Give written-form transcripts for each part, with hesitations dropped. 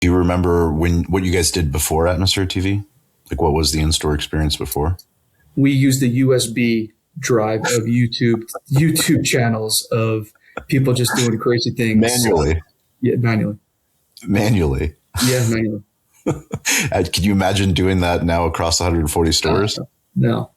Do you remember what you guys did before Atmosphere TV? Like, what was the in-store experience before? We used the USB drive of YouTube channels of people just doing crazy things. Manually? Yeah, manually. Manually? Yeah, manually. Can you imagine doing that now across 140 stores? No.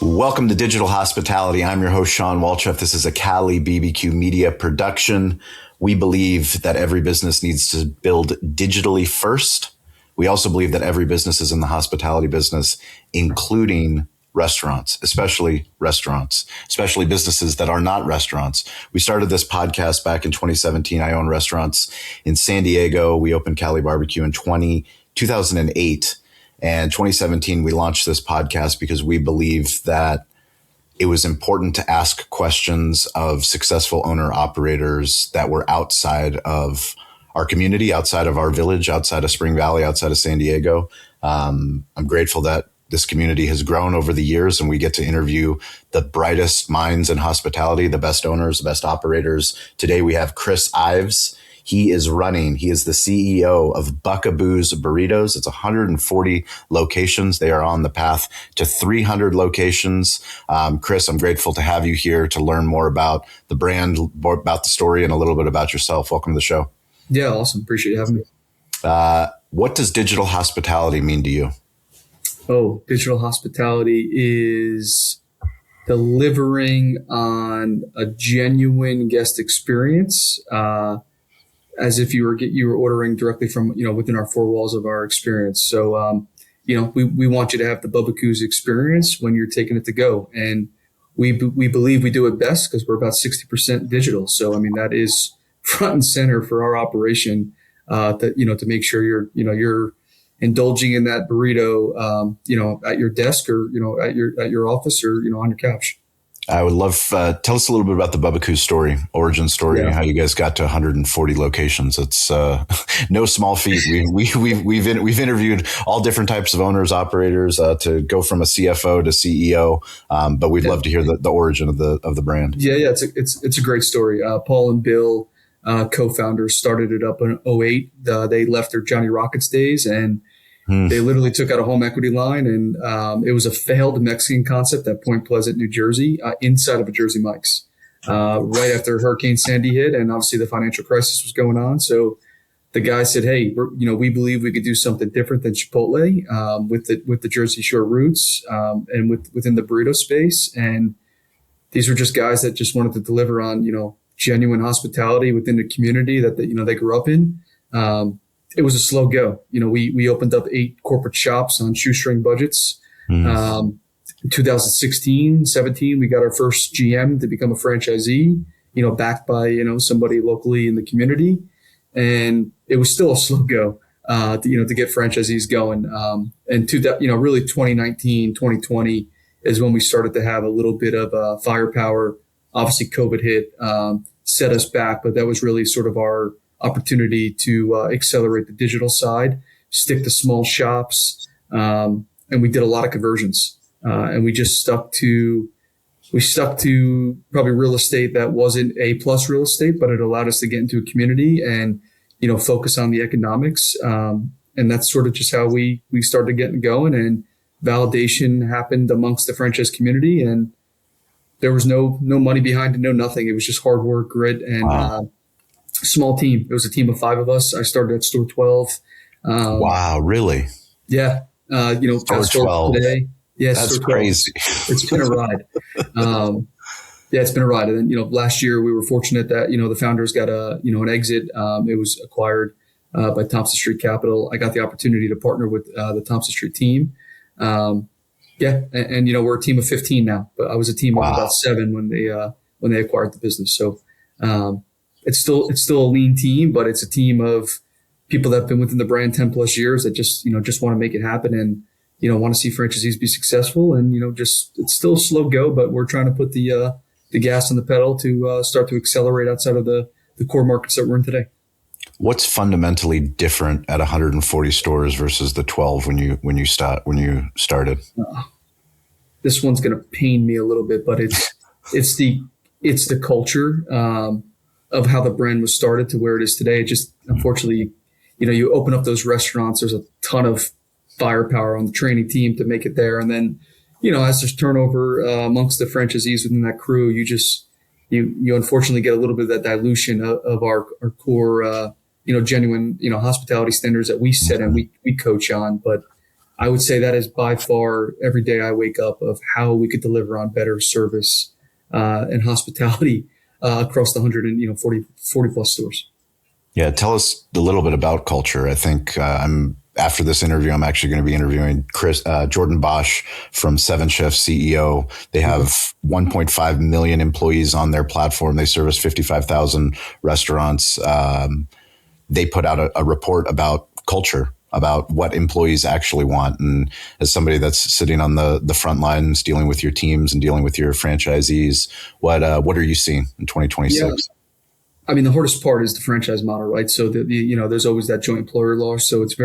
Welcome to Digital Hospitality. I'm your host, Shawn Walchef. This is a Cali BBQ media production. We believe that every business needs to build digitally first. We also believe that every business is in the hospitality business, including restaurants, especially businesses that are not restaurants. We started this podcast back in 2017. I own restaurants in San Diego. We opened Cali Barbecue in 2008. And 2017, we launched this podcast because we believe that it was important to ask questions of successful owner operators that were outside of our community, outside of our village, outside of Spring Valley, outside of San Diego. I'm grateful that this community has grown over the years and we get to interview the brightest minds in hospitality, the best owners, the best operators. Today we have Chris Ives. He is the CEO of Bubbakoo's Burritos. It's 140 locations. They are on the path to 300 locations. Chris, I'm grateful to have you here to learn more about the brand, more about the story, and a little bit about yourself. Welcome to the show. Yeah, awesome. Appreciate you having me. What does digital hospitality mean to you? Oh, digital hospitality is delivering on a genuine guest experience, as if you were ordering directly from, within our four walls of our experience. So, we want you to have the Bubbakoo's experience when you're taking it to go. And we believe we do it best because we're about 60% digital. So, that is front and center for our operation, to make sure you're indulging in that burrito, at your desk or, at your office or, on your couch. I would love, tell us a little bit about the Bubbakoo story, origin story, and how you guys got to 140 locations. It's no small feat. We've interviewed all different types of owners, operators, to go from a CFO to CEO. But we'd love to hear the origin of the brand. Yeah. It's a great story. Paul and Bill, co-founders, started it up in 2008. They left their Johnny Rockets days and they literally took out a home equity line, and it was a failed Mexican concept at Point Pleasant, New Jersey, inside of a Jersey Mike's, right after Hurricane Sandy hit, and obviously the financial crisis was going on. So the guy said, "Hey, we believe we could do something different than Chipotle with the Jersey Shore roots and within the burrito space." And these were just guys that just wanted to deliver on genuine hospitality within the community that they grew up in. It was a slow go. We opened up 8 corporate shops on shoestring budgets. In 2016, 17, we got our first GM to become a franchisee, backed by, somebody locally in the community. And it was still a slow go, to get franchisees going. And really 2019, 2020 is when we started to have a little bit of firepower. Obviously COVID hit, set us back, but that was really sort of our opportunity to accelerate the digital side, stick to small shops, and we did a lot of conversions. And we just stuck to probably real estate that wasn't A+ real estate, but it allowed us to get into a community and focus on the economics. And that's sort of just how we started getting going. And validation happened amongst the franchise community, and there was no money behind it, no nothing. It was just hard work, grit, and small team. It was a team of 5 of us. I started at store 12. Wow, really? Yeah. Store 12 today. Yeah, that's crazy. It's been a ride. It's been a ride. And then, last year we were fortunate that, the founders got an exit. It was acquired by Thompson Street Capital. I got the opportunity to partner with the Thompson Street team. And we're a team of 15 now, but I was a team of about 7 when they acquired the business. So, it's still a lean team, but it's a team of people that have been within the brand 10+ years that just want to make it happen and, want to see franchisees be successful. And, it's still a slow go, but we're trying to put the gas on the pedal to start to accelerate outside of the core markets that we're in today. What's fundamentally different at 140 stores versus the 12 when you started? This one's going to pain me a little bit, but it's the culture of how the brand was started to where it is today. It just, unfortunately, you open up those restaurants, there's a ton of firepower on the training team to make it there. And then, as there's turnover amongst the franchisees within that crew, you unfortunately get a little bit of that dilution of our core, genuine, hospitality standards that we set and we coach on. But I would say that is by far every day I wake up of how we could deliver on better service and hospitality across the 40 plus stores. Yeah. Tell us a little bit about culture. I think after this interview, I'm actually going to be interviewing Jordan Bosch from Seven Chef CEO. They have 1.5 million employees on their platform. They service 55,000 restaurants. They put out a report about culture, about what employees actually want. And as somebody that's sitting on the front lines, dealing with your teams and dealing with your franchisees, what are you seeing in 2026? Yeah. I mean, the hardest part is the franchise model, right? So there's always that joint employer law. So it's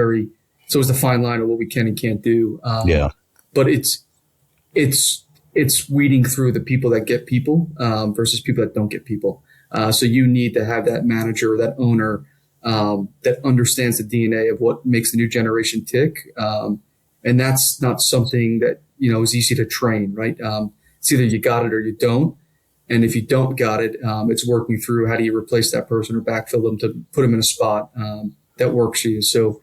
always the fine line of what we can and can't do. But it's weeding through the people that get people versus people that don't get people. So you need to have that manager, that owner that understands the DNA of what makes the new generation tick. And that's not something that, is easy to train, right? It's either you got it or you don't. And if you don't got it, it's working through how do you replace that person or backfill them to put them in a spot that works for you. So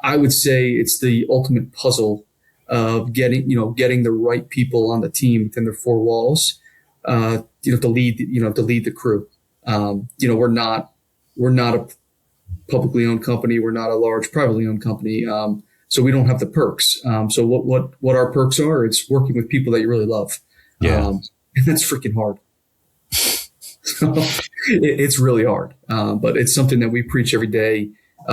I would say it's the ultimate puzzle of getting the right people on the team within their four walls, to lead the crew. We're not a publicly owned company. We're not a large privately owned company. So we don't have the perks. So what our perks are, it's working with people that you really love. Yeah. And that's freaking hard. It's really hard. But it's something that we preach every day.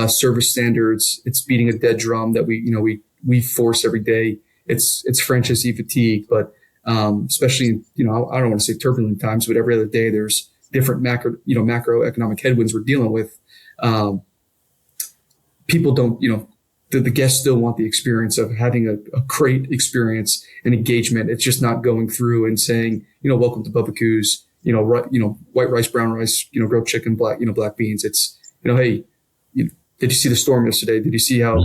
Service standards, it's beating a dead drum that we force every day. It's franchisee fatigue, but, especially, I don't want to say turbulent times, but every other day there's different macroeconomic headwinds we're dealing with. People don't, the guests still want the experience of having a great experience and engagement. It's just not going through and saying, welcome to Bubbakoo's, white rice, brown rice, grilled chicken, black beans. It's, hey, did you see the storm yesterday? Did you see how,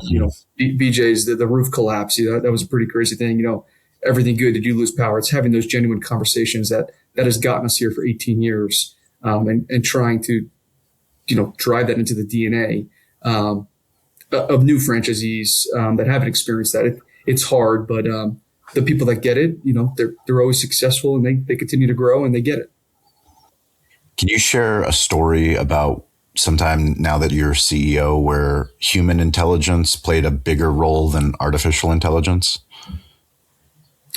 BJ's, the roof collapsed? That was a pretty crazy thing. Everything good? Did you lose power? It's having those genuine conversations that has gotten us here for 18 years, and trying to, drive that into the DNA, of new franchisees, that haven't experienced that. It's hard, but, the people that get it, they're always successful and they continue to grow and they get it. Can you share a story about sometime now that you're CEO where human intelligence played a bigger role than artificial intelligence?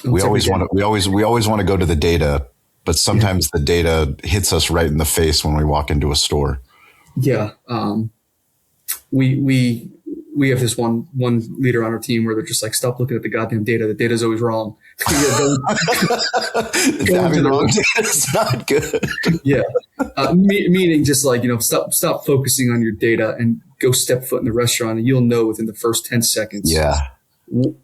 We always want to go to the data, but sometimes the data hits us right in the face when we walk into a store. Yeah. We have this one leader on our team where they're just like, stop looking at the goddamn data. The data's always wrong. Having wrong data is not good. Yeah. Meaning just like, stop focusing on your data and go step foot in the restaurant and you'll know within the first 10 seconds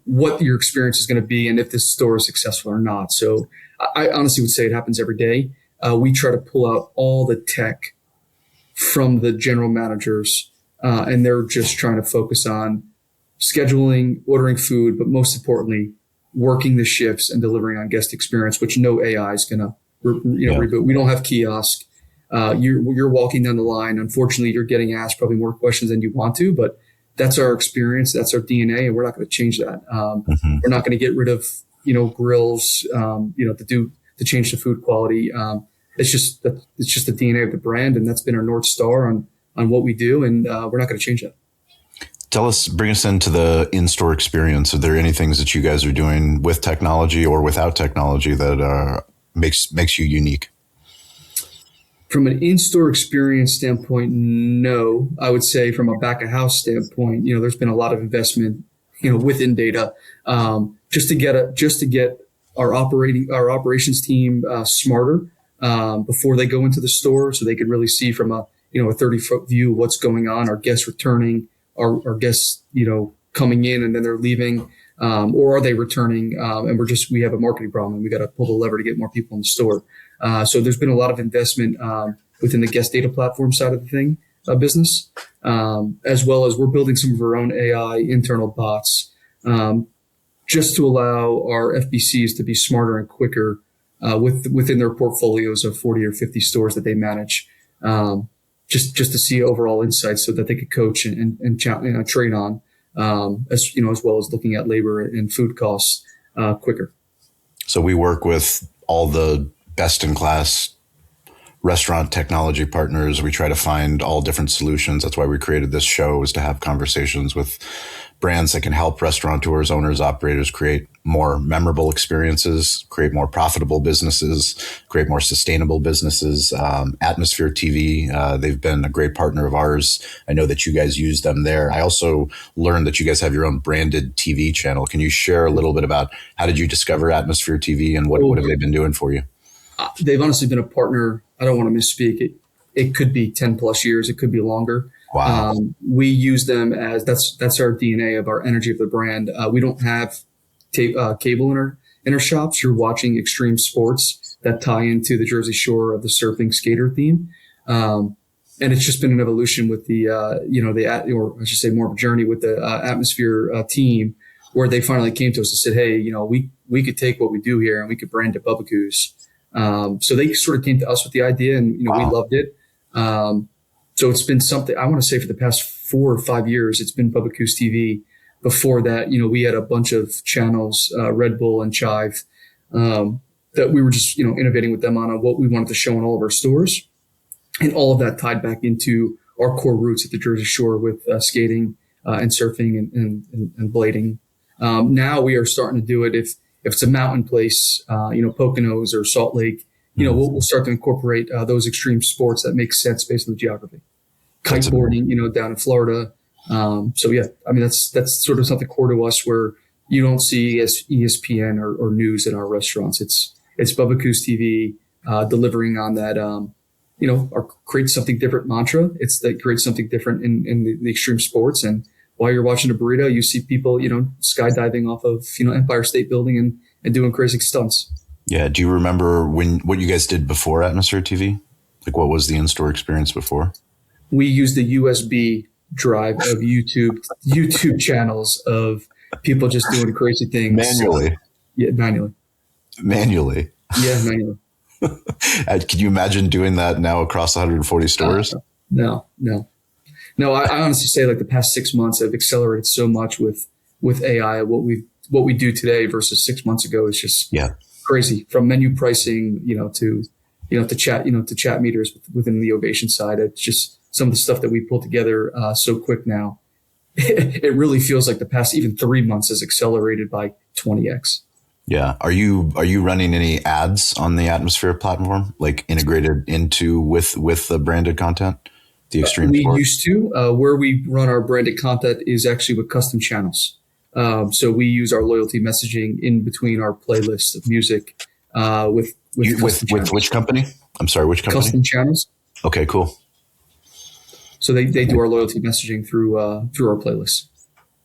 what your experience is going to be and if this store is successful or not. So I honestly would say it happens every day. We try to pull out all the tech from the general managers, and they're just trying to focus on scheduling, ordering food, but most importantly, working the shifts and delivering on guest experience, which no AI is going to, reboot. We don't have kiosk. You're walking down the line. Unfortunately, you're getting asked probably more questions than you want to, but that's our experience. That's our DNA, and we're not going to change that. We're not going to get rid of, grills, to change the food quality. It's just the DNA of the brand, and that's been our North Star on what we do, and we're not going to change that. Bring us into the in-store experience. Are there any things that you guys are doing with technology or without technology that makes you unique? From an in-store experience standpoint, no. I would say from a back-of-house standpoint, there's been a lot of investment, within data, just to get our operations team smarter before they go into the store, so they could really see from a a 30-foot view of what's going on, our guests returning, our guests, coming in and then they're leaving, or are they returning? And we have a marketing problem and we got to pull the lever to get more people in the store. So there's been a lot of investment within the guest data platform side of the thing, business, as well as we're building some of our own AI internal bots, just to allow our FBCs to be smarter and quicker within their portfolios of 40 or 50 stores that they manage, just to see overall insights so that they could coach and train on, as well as looking at labor and food costs quicker. So we work with all the best in class restaurant technology partners. We try to find all different solutions. That's why we created this show, is to have conversations with brands that can help restaurateurs, owners, operators create more memorable experiences, create more profitable businesses, create more sustainable businesses. Atmosphere TV, they've been a great partner of ours. I know that you guys use them there. I also learned that you guys have your own branded TV channel. Can you share a little bit about how did you discover Atmosphere TV and what have they been doing for you? They've honestly been a partner. I don't want to misspeak. It could be 10 plus years. It could be longer. Wow. We use them as that's our DNA of our energy of the brand. We don't have cable in our shops. You're watching extreme sports that tie into the Jersey Shore of the surfing skater theme. And it's just been an evolution with or I should say more of a journey with the Atmosphere team, where they finally came to us and said, hey, we could take what we do here and we could brand it Bubbakoo's. So they sort of came to us with the idea and, we loved it. So it's been something I want to say for the past 4 or 5 years, it's been Bubbakoo's TV. Before that, we had a bunch of channels, Red Bull and Chive, that we were just, innovating with them on what we wanted to show in all of our stores. And all of that tied back into our core roots at the Jersey Shore with skating and surfing and blading. Now we are starting to do it if it's a mountain place, Poconos or Salt Lake, we'll start to incorporate those extreme sports that make sense based on the geography. Kiteboarding, down in Florida. So yeah, I mean, that's sort of something core to us where you don't see ESPN or news in our restaurants. It's Bubbakoo's TV, delivering on that, our create something different mantra. It's that create something different in the extreme sports. And while you're watching a burrito, you see people, skydiving off of, Empire State Building and doing crazy stunts. Yeah. Do you remember what you guys did before Atmosphere TV? Like, what was the in-store experience before? We used the USB drive of YouTube channels of people just doing crazy things. Manually. Yeah, manually. Manually. Yeah, manually. Can you imagine doing that now across 140 stores? No. I honestly say like the past 6 months have accelerated so much with AI. What we do today versus 6 months ago is just crazy. From menu pricing, to chat meters within the Ovation side. It's just some of the stuff that we pull together so quick now. It really feels like the past even 3 months has accelerated by 20x. Yeah. Are you running any ads on the Atmosphere platform, like integrated into with the branded content? The extreme we sport? Used to. Where we run our branded content is actually with custom channels. So we use our loyalty messaging in between our playlist of music with which company? I'm sorry, which company? Custom channels. Okay, cool. So they do our loyalty messaging through our playlist.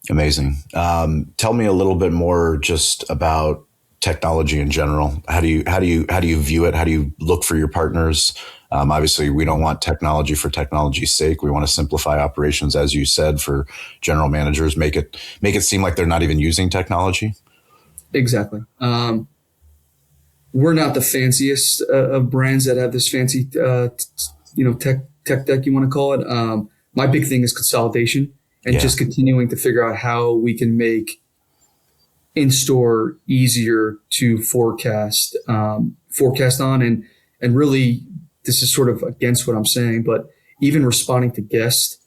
Amazing. Tell me a little bit more just about technology in general. How do you view it? How do you look for your partners? Obviously, we don't want technology for technology's sake. We want to simplify operations, as you said, for general managers. Make it seem like they're not even using technology. Exactly. We're not the fanciest of brands that have this fancy, tech deck, you want to call it. My big thing is consolidation and just continuing to figure out how we can make in-store easier to forecast on. And really, this is sort of against what I'm saying, but even responding to guests,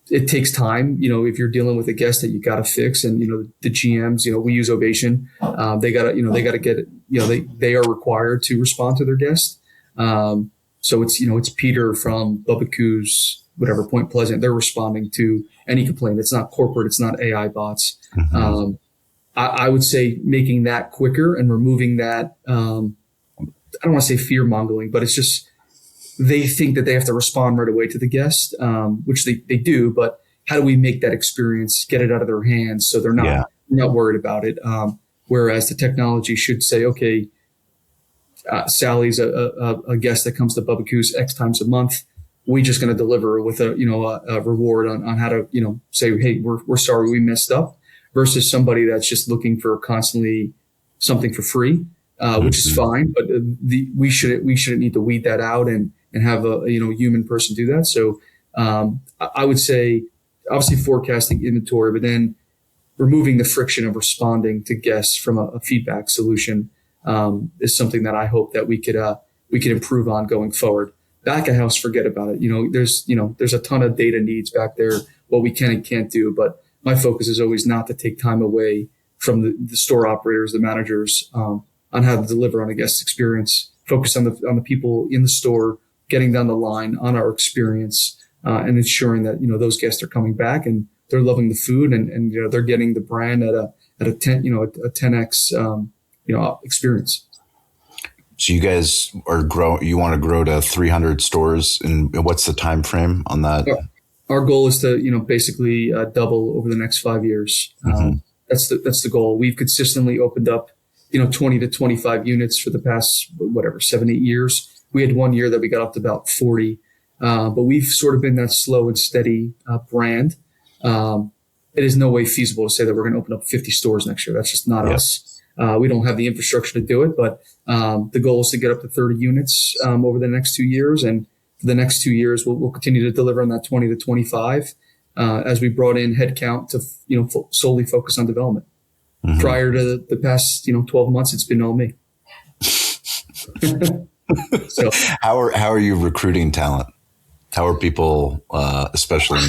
it takes time. If you're dealing with a guest that you got to fix, and the GMs, we use Ovation. They got to get it. They are required to respond to their guests. So it's Peter from Bubbakoo's, whatever, Point Pleasant. They're responding to any complaint. It's not corporate. It's not AI bots. Mm-hmm. I would say making that quicker and removing that. I don't want to say fear mongering, but it's just they think that they have to respond right away to the guest, which they do. But how do we make that experience, get it out of their hands so they're not worried about it? Whereas the technology should say, okay, Sally's a guest that comes to Bubbakoo's X times a month. We're just going to deliver with a reward on how to, say, hey, we're sorry we messed up, versus somebody that's just looking for constantly something for free, which is fine. But we shouldn't need to weed that out and have a human person do that. So I would say obviously forecasting inventory, but then removing the friction of responding to guests from a feedback solution is something that I hope that we could improve on going forward. Back of house, forget about it. There's a ton of data needs back there, what we can and can't do. But my focus is always not to take time away from the store operators, the managers, on how to deliver on a guest experience. Focus on the people in the store, getting down the line on our experience, and ensuring that those guests are coming back and they're loving the food and they're getting the brand at a 10x experience. So you guys you want to grow to 300 stores, and what's the time frame on that? Our goal is to, basically double over the next 5 years. That's the goal. We've consistently opened up, 20 to 25 units for the past, 7-8 years. We had 1 year that we got up to about 40. But we've sort of been that slow and steady brand. It is no way feasible to say that we're going to open up 50 stores next year. That's just not us. We don't have the infrastructure to do it, but the goal is to get up to 30 units over the next 2 years. And for the next 2 years, we'll continue to deliver on that 20 to 25 as we brought in headcount to solely focus on development. Prior to the past 12 months, it's been all me. So how are you recruiting talent? How are people, especially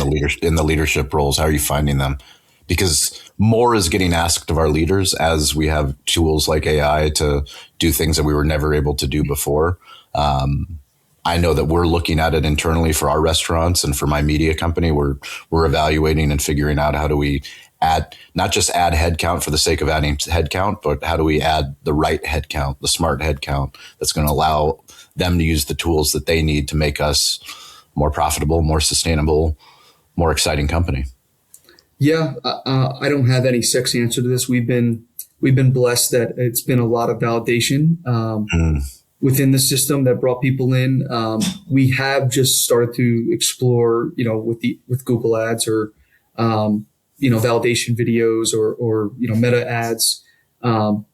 in the leadership roles, how are you finding them? Because more is getting asked of our leaders as we have tools like AI to do things that we were never able to do before. I know that we're looking at it internally for our restaurants, and for my media company, we're evaluating and figuring out how do we not just add headcount for the sake of adding headcount, but how do we add the right headcount, the smart headcount that's going to allow them to use the tools that they need to make us more profitable, more sustainable, more exciting company. Yeah, I don't have any sexy answer to this. We've been blessed that it's been a lot of validation within the system that brought people in. We have just started to explore, with Google Ads or validation videos or Meta ads.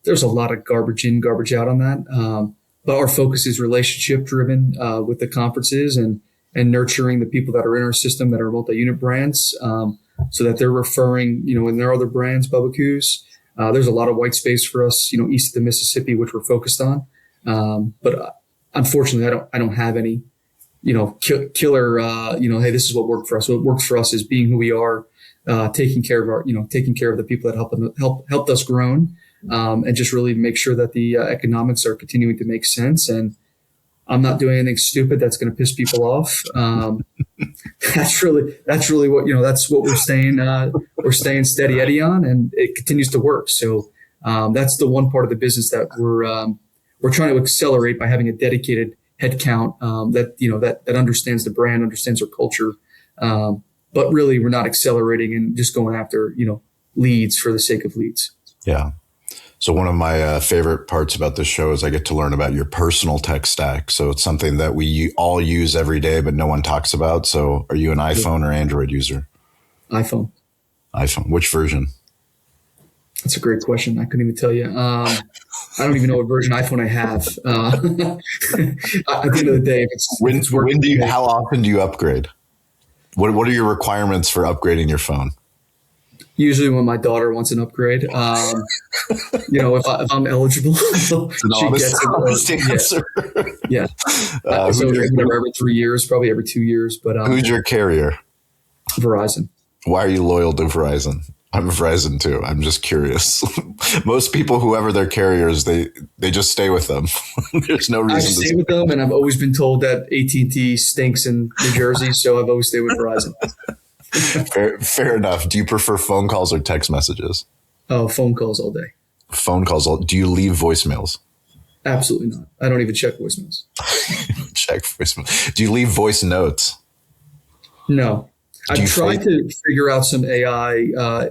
There's a lot of garbage in, garbage out on that. But our focus is relationship driven with the conferences and nurturing the people that are in our system that are multi-unit brands. So that they're referring, in their other brands, Bubbakoos. There's a lot of white space for us, east of the Mississippi, which we're focused on. But unfortunately, I don't have any, killer, hey, this is what worked for us. What works for us is being who we are, taking care of the people that helped us grow, and just really make sure that the economics are continuing to make sense. And I'm not doing anything stupid that's going to piss people off. That's really what, that's what we're staying steady Eddie on, and it continues to work. So, that's the one part of the business that we're trying to accelerate by having a dedicated headcount, that understands the brand, understands our culture. But really we're not accelerating and just going after, leads for the sake of leads. Yeah. So one of my favorite parts about this show is I get to learn about your personal tech stack. So it's something that we all use every day, but no one talks about. So are you an iPhone or Android user? iPhone. Which version? That's a great question. I couldn't even tell you. I don't even know what version iPhone I have. At the end of the day, if it's how often do you upgrade? What are your requirements for upgrading your phone? Usually when my daughter wants an upgrade, if I'm eligible, she gets it. Answer. Yeah. So every 3 years, probably every 2 years. But who's your carrier? Verizon. Why are you loyal to Verizon? I'm a Verizon too. I'm just curious. Most people, whoever their carriers, they just stay with them. There's no reason I stay with them, and I've always been told that AT&T stinks in New Jersey, so I've always stayed with Verizon. Fair enough. Do you prefer phone calls or text messages? Oh, phone calls all day. Phone calls. Do you leave voicemails? Absolutely not. I don't even check voicemails. Check voicemail. Do you leave voice notes? No. I've tried to figure out some AI,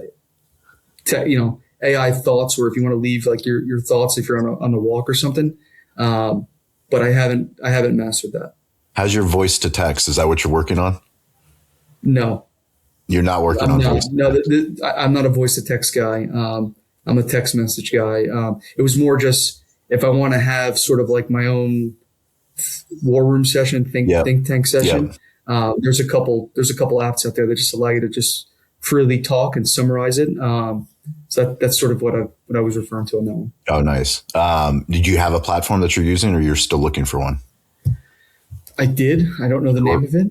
AI thoughts, or if you want to leave like your thoughts if you're on a walk or something. But I haven't mastered that. How's your voice to text? Is that what you're working on? No. You're not working on voice? No, I'm not a voice to text guy. I'm a text message guy. It was more just if I want to have sort of like my own war room session, think tank session. There's a couple apps out there that just allow you to just freely talk and summarize it. So that's sort of what I was referring to on that one. Oh, nice. Did you have a platform that you're using, or you're still looking for one? I did. I don't know the name of it.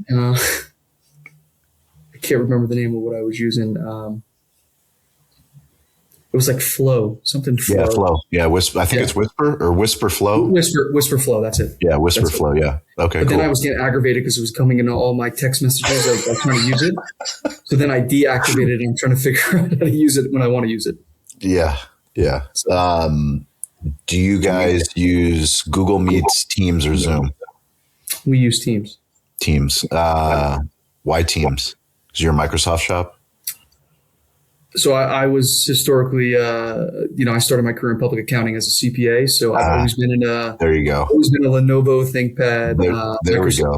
I can't remember the name of what I was using. It was like Flow, something Flow. Yeah, Flow. Yeah, Whisper. I think it's Whisper or Whisper Flow. Whisper Flow. That's it. Yeah, Whisper Flow. Yeah. Okay. But then I was getting aggravated because it was coming into all my text messages. I was trying to use it, so then I deactivated it. And I'm trying to figure out how to use it when I want to use it. Yeah. Yeah. Do you guys use Google Meets, Teams, or Zoom? We use Teams. Teams. Why Teams? Is your Microsoft shop? So I was historically, I started my career in public accounting as a CPA. So I've always been there you go. Always been a Lenovo ThinkPad. There we go.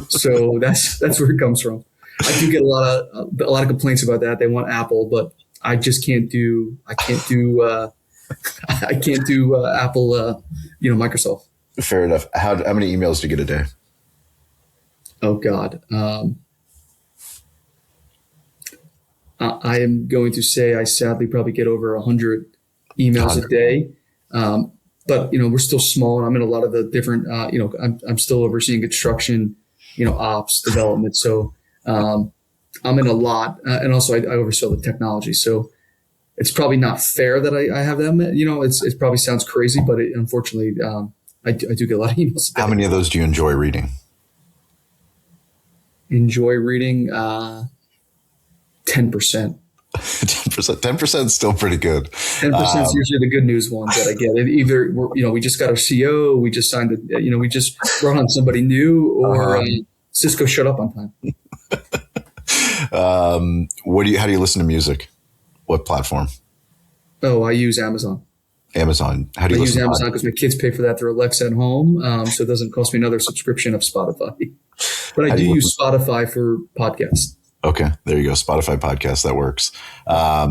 So that's where it comes from. I do get a lot of complaints about that. They want Apple, but I just can't do Apple. Microsoft. Fair enough. How many emails do you get a day? Oh God. I am going to say I sadly probably get over 100 emails a day. But we're still small, and I'm in a lot of the different, I'm still overseeing construction, ops, development. So I'm in a lot, and also I oversee all the technology. So it's probably not fair that I have them. It probably sounds crazy, but unfortunately, I do get a lot of emails a day. How many of those do you enjoy reading? Enjoy reading 10%. 10% is still pretty good. 10% is usually the good news ones that I get. Either we just got our CO, we just signed we just brought on somebody new, or Cisco shut up on time. How do you listen to music? What platform? Oh, I use Amazon. Amazon. How do you listen? I use Amazon because my kids pay for that through Alexa at home, so it doesn't cost me another subscription of Spotify. But I do use Spotify for podcasts. Okay, there you go. Spotify podcast, that works. I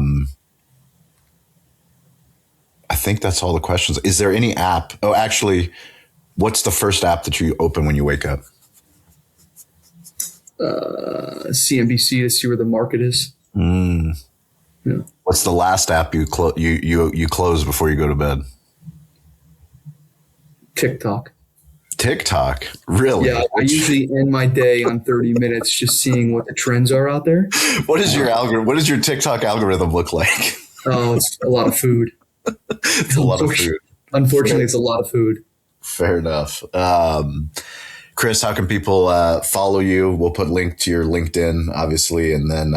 think that's all the questions. Is there any app? Oh, actually, what's the first app that you open when you wake up? CNBC to see where the market is. Yeah. What's the last app you close before you go to bed? TikTok. TikTok, really? Yeah, I usually end my day on 30 minutes just seeing what the trends are out there. What is your algorithm? What does your TikTok algorithm look like? Oh, it's a lot of food. It's a lot of food. Unfortunately, it's a lot of food. Fair enough. Chris, how can people follow you? We'll put link to your LinkedIn, obviously, and then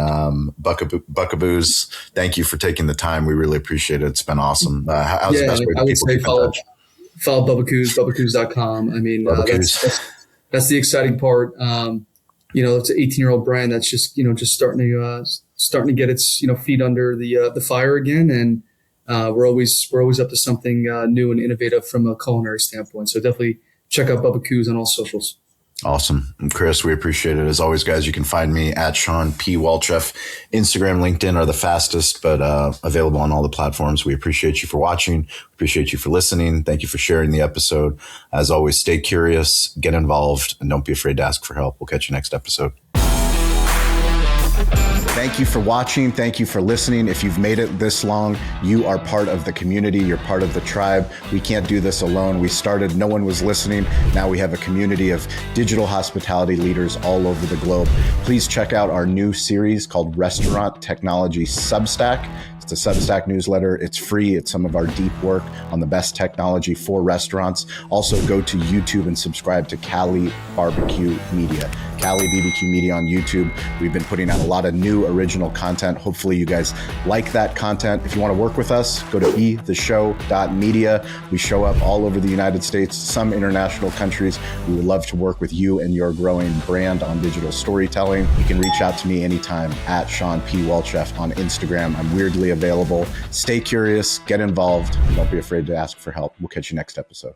Bubbakoo's. Thank you for taking the time. We really appreciate it. It's been awesome. How's the best way to people keep in touch? Follow Bubbakoo's, Bubbakoo's.com. I mean, that's the exciting part. It's an 18-year-old brand that's just starting to get its, feet under the fire again. And we're always up to something new and innovative from a culinary standpoint. So definitely check out Bubbakoo's on all socials. Awesome. And Chris, we appreciate it. As always, guys, you can find me at Shawn P. Walchef. Instagram, LinkedIn are the fastest, but available on all the platforms. We appreciate you for watching. Appreciate you for listening. Thank you for sharing the episode. As always, stay curious, get involved, and don't be afraid to ask for help. We'll catch you next episode. Thank you for watching. Thank you for listening. If you've made it this long, you are part of the community. You're part of the tribe. We can't do this alone. We started, no one was listening. Now we have a community of digital hospitality leaders all over the globe. Please check out our new series called Restaurant Technology Substack. It's a Substack newsletter. It's free. It's some of our deep work on the best technology for restaurants. Also, go to YouTube and subscribe to Cali Barbecue Media. Cali BBQ Media on YouTube. We've been putting out a lot of new original content. Hopefully you guys like that content. If you want to work with us, go to betheshow.media. We show up all over the United States, some international countries. We would love to work with you and your growing brand on digital storytelling. You can reach out to me anytime at Shawn P. Walchef on Instagram. I'm weirdly available. Stay curious, get involved, and don't be afraid to ask for help. We'll catch you next episode.